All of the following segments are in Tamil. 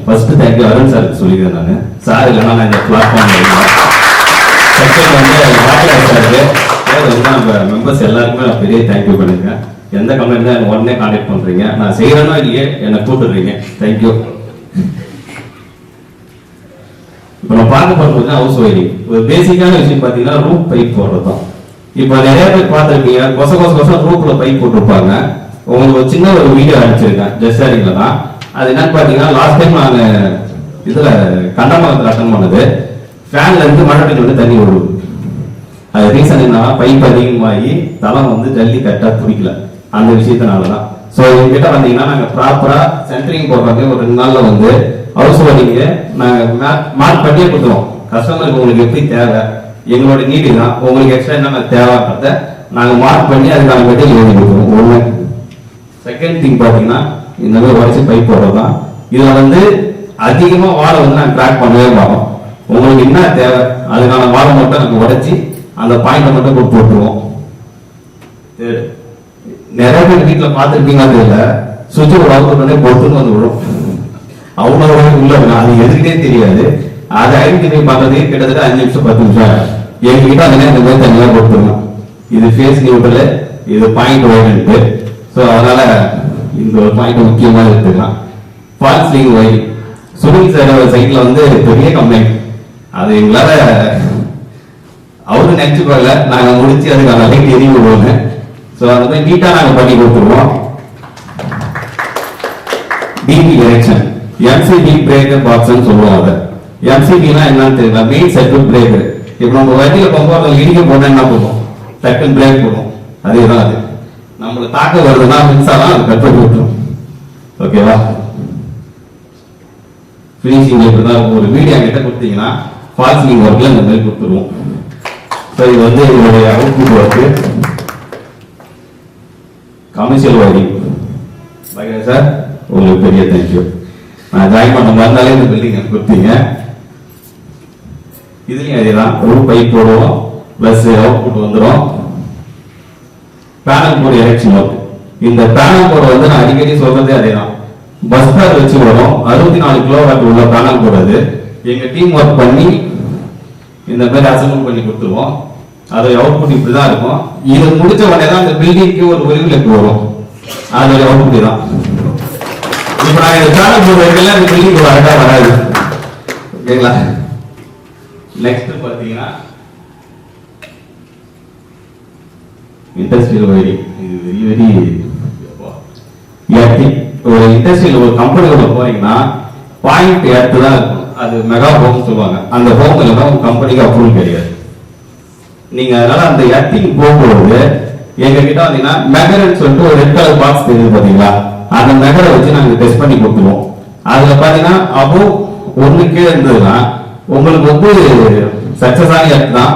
ஃபர்ஸ்ட் தேங்க்யூ அருண் சாருக்கு சொல்லிக்கிறேன். நான் சார் இல்லைன்னா நான் இந்த பிளாட்ஃபார்ம்ல இருக்கேன். செகண்ட் வந்து ராஜராஜ் சாருக்கு, தேர்ட் வந்து நம்ம மெம்பர்ஸ் எல்லாருக்குமே நான் பெரிய தேங்க்யூ பண்ணிருக்கேன். எந்த கம்ப்ளைண்ட் தான் உடனே கான்டாக்ட் பண்றீங்க, நான் செய்யறேனோ இல்லையே என்னை கூப்பிடுறீங்க, தேங்க்யூ. இப்போ நம்ம பார்க்க போறது ஹவுஸ் ஒயரிங். ஒரு பேசிக்கான விஷயம் பார்த்தீங்கன்னா ரூப் பைப் போடுறது தான். இப்போ நிறைய பேர் பார்த்துருக்கீங்க, கொச ரூப்ல பைப் போட்டிருப்பாங்க. உங்களுக்கு ஒரு சின்ன ஒரு வீடியோ அனுப்பிச்சிருக்கேன் ஜஸ்ட் ஷேரிங்ல தான். அது என்னன்னு பார்த்தீங்கன்னா லாஸ்ட் டைம் நான் இதுல கண்டமங்கலத்தில் அட்டன் பண்ணது, ஃபேன்ல இருந்து மழை பெய்ஞ்சு வந்து தண்ணி விடுது. அது ரீசன் என்னன்னா பைப் அதிகமாகி தளம் வந்து ஜல்லி கரெக்டாக பிடிக்கல, அந்த விஷயத்தினால தான். ஸோ எங்ககிட்ட வந்தீங்கன்னா நாங்கள் ப்ராப்பரா சென்டரிங் போடுறது ஒரு 2 நாள்ல வந்து ஹவுஸ் ஒயரிங்க நாங்கள் மார்க் பண்ணியே கொடுத்துருவோம். கஸ்டமருக்கு உங்களுக்கு எப்படி தேவை, எங்களோட நீடு தான், உங்களுக்கு எக்ஸ்ட்ரா என்னென்ன தேவைன்றத நாங்கள் மார்க் பண்ணி அதுக்கான மெட்டீரியல் எழுதி கொடுத்துருவோம். ஒன்று. செகண்ட் திங் பார்த்தீங்கன்னா இந்த மாதிரி உடச்சி பைப் போடுறது தான். இதில் வந்து அதிகமாக வாழை வந்து நாங்கள் கிராக் பண்ணவே பார்ப்போம். உங்களுக்கு என்ன தேவை அதுக்கான வாழை மட்டும் நாங்கள் உடச்சி அந்த பாயிண்டை மட்டும் கொடுத்து விட்டுருவோம். நிறைய பேர் வீட்டில் பார்த்துருப்பீங்க, தெரியல சுவிட்ச் ஒரு அவுட் பண்ணி பொறுத்துன்னு வந்து விடும். அவ்வளோ உள்ள அது எதுக்கிட்டே தெரியாது. அதை ஐடென்டிஃபை பண்றதுக்கு கிட்டத்தட்ட 5 நிமிஷம் 10 நிமிஷம் எங்ககிட்ட அந்த இந்த மாதிரி தனியாக கொடுத்துருவோம். இது ஃபேஸ் நியூட்ரல், இது பாயிண்ட் ஒயர்ன்ட்டு. ஸோ அதனால இந்த ஒரு பாயிண்ட் முக்கியமாக எடுத்துக்கலாம். False link wiring Sunil sir சைட்ல வந்து பெரிய கம்ப்ளைண்ட், அது எங்களால அவரு நினைச்சுக்கோல, நாங்கள் முடிச்சு அதுக்கான லைட் எரிய விடுவோங்க. ஸோ அதை போய் நீட்டாக நாங்கள் பண்ணி கொடுத்துருவோம். டிபி டைரக்ஷன் எம்சிபி பிரேக்கர் பாக்ஸ்ன்னு சொல்லுவோம். அதை எம்சிபினா என்னன்னு தெரியல, மெயின் சர்க்கியூட் பிரேக்கர். இப்போ நம்ம வண்டியில் போகும்போது இடிக்க போனா என்ன பண்ணுவோம், டக்குன்னு பிரேக் போடுவோம். அதேதான் அது நம்மளுக்கு தாக்க வருதுன்னா மின்சாரம் அது கட் பண்ணி விட்டுரும். ஓகேவா? ஃபினிஷிங் இப்படிதான் ஒரு வீடியோ கிட்ட கொடுத்தீங்கன்னா ஃபால்சிங் ஒர்க்ல இந்த மாதிரி கொடுத்துருவோம். ஸோ இது வந்து இதனுடைய output work. Commercial wiring sir உங்களுக்கு பெரிய தேங்க்யூ. நான் ஜாயின் பண்ண மறுநாளே இந்த பில்டிங் கொடுத்தீங்க. இதுலயும் அதேதான், ரூப் பைப் போடுவோம், பிளஸ் அவுட்புட் வந்துடும். Panel board erection work. இந்த பேனல் போர்டு வந்து நான் அடிக்கடி சொல்றதே அதேதான். பஸ் பார் வச்சு வரும், 64 கிலோவாட் உள்ள பேனல் போர்டு. அது எங்க டீம் ஒர்க் பண்ணி இந்த மாதிரி அசம்பிள் பண்ணி கொடுத்துருவோம். அது அவுட்புட் இப்படிதான் இருக்கும். இது முடிச்ச உடனே தான் இந்த பில்டிங்க்கு ஒரு ஒளிவிளக்கு வரும், அதோட அவுட்புட் தான். இப்ப நான் இந்த பேனல் போர்டு வைக்கலாம், இந்த பில்டிங் வரட்டா வராது. ஓகேங்களா? நெக்ஸ்ட் பாத்தீங்கன்னா இண்டஸ்ட்ரியல் ஒயரிங். இது வெரி வெரி ஒரு இண்டஸ்ட்ரியல் ஒரு கம்பெனிக்குள்ள போறீங்கன்னா பாயிண்ட் எர்த் தான் இருக்கும். அது மெகா ஹோம் சொல்லுவாங்க. அந்த ஹோம்ல தான் உங்க கம்பெனிக்கு அப்ரூவல் கிடையாது. நீங்க அதனால அந்த எர்த்திங் போகும்போது எங்க கிட்ட வந்தீங்கன்னா மெகர்ன்னு சொல்லிட்டு ஒரு ரெட் கலர் பாக்ஸ் தெரியுது பாத்தீங்களா, அந்த மெகரை வச்சு நாங்க டெஸ்ட் பண்ணி கொடுத்துருவோம். அதுல பாத்தீங்கன்னா அப்போ 1 கீழே இருந்ததுன்னா உங்களுக்கு வந்து சக்சஸ் ஆகி எர்த் தான்.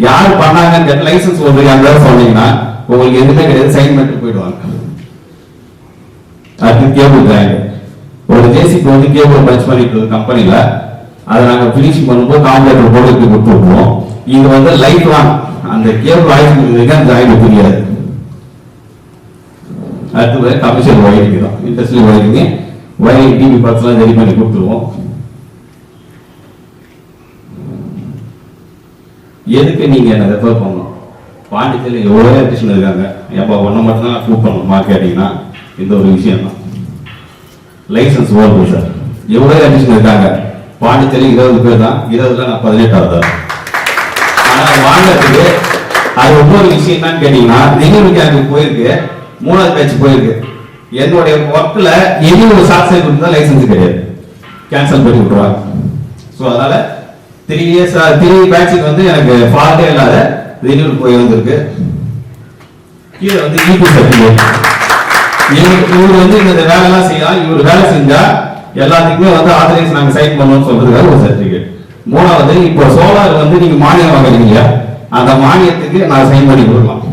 யார் பண்ணாங்கன்னு லைசன்ஸ் ஒரு அந்த சொன்னீங்கன்னா உங்களுக்கு எதுவுமே கிடையாது, சைன் பண்ணிட்டு போயிடுவாங்க. அது கேபிள் டிராயிங் ஒரு ஜேசிக்கு வந்து கேபிள் பஞ்ச் பண்ணிட்டு கம்பெனில அதை நாங்கள் ஃபினிஷிங் பண்ணும்போது காம்பேட்டர் போட்டு கொடுத்துருப்போம். இது வந்து லைஃப் லாங் அந்த கேபிள் ஆயிடுச்சு, அந்த ஆயிடு தெரியாது. அடுத்தது கமர்ஷியல் ஒயரிங் தான், இண்டஸ்ட்ரியல் ஒயரிங். ஒயரிங் டிவி பார்ட்ஸ்லாம் ரெடி பண்ணி கொடுத்துருவோம். எதுக்கு நீங்க என்ன ரெஃபர் பண்ணணும், பாண்டிச்சேரி எவ்வளோ எலக்ட்ரிஷியன் இருக்காங்க, எப்போ ஒன்றை மட்டும் தான் கூப் பண்ணணுமா கேட்டீங்கன்னா இந்த ஒரு விஷயம் தான். லைசன்ஸ் ஓடுது சார், எவ்வளோ எலக்ட்ரிஷியன் இருக்காங்க, பாண்டிச்சேரி 20 பேர் தான், 20ல நான் 18ஆவது. ஆனால் வாங்கிறதுக்கு அது ஒவ்வொரு விஷயம் என்னன்னு கேட்டீங்கன்னா நெகிழ்வுக்கு எனக்கு போயிருக்கு, 3வது பேட்ச் போயிருக்கு. என்னுடைய ஒர்க்கில் இனி ஒரு ஷார்ட் சர்க்யூட் தான் லைசன்ஸ் கிடையாது, கேன்சல் பண்ணி விட்டுருவாங்க. ஸோ அதனால 3 இயர்ஸ் 3 பேட்சுக்கு வந்து எனக்கு ஃபால்ட்டே இல்லாத ரினியூல் போய் வந்திருக்கு. கீழே வந்து இபி சர்டிஃபிகேட். இவர் வந்து இந்த வேலைலாம் செய்யலாம், இவர் வேலை செஞ்சா எல்லாத்துக்குமே வந்து ஆத்தரைஸ் நாங்கள் சைன் பண்ணணும்னு சொல்றதுக்காக ஒரு சர்டிஃபிகேட். 3வது இப்போ சோலார் வந்து நீங்க மானியம் வாங்குறீங்க இல்லையா, அந்த மானியத்துக்கு நான் சைன் பண்ணி கொடுக்கலாம்.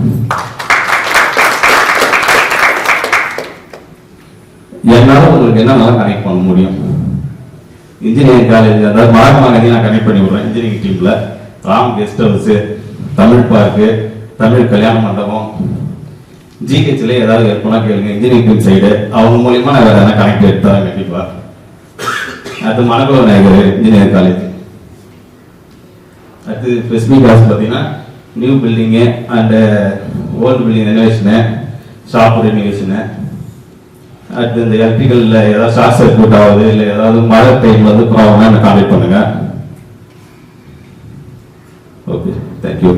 என்னால உங்களுக்கு என்னென்னலாம் கனெக்ட் பண்ண முடியும், இன்ஜினியரிங் காலேஜ் அதாவது மகாத்மா காந்தி நான் கனெக்ட் பண்ணி விடுறேன். இன்ஜினியரிங் டீம்ல Ram guest house, Tamil park, Tamil கல்யாண மண்டபம், ஜிஹெச்ல ஏதாவது எப்போனா கேளுங்க. இன்ஜினியரிங் டீம் சைடு அவங்க மூலியமா நான் வேற கனெக்ட் எடுத்து தரேன் கண்டிப்பா. அது மணக்குள நாயகர் இன்ஜினியரிங் காலேஜ். அடுத்து ஸ்பெசிஃபிக் காசு பார்த்தீங்கன்னா new building and old building renovation, shop renovation. அடுத்து இந்த எலக்ட்ரிக்கலில் ஏதாவது ஷார்ட் சர்க்யூட் ஆகுது இல்லை ஏதாவது மழை டைமில் வந்து ப்ராப்ளம்னா எனக்கு கான்டாக்ட் பண்ணுங்கள். Okay, thank you.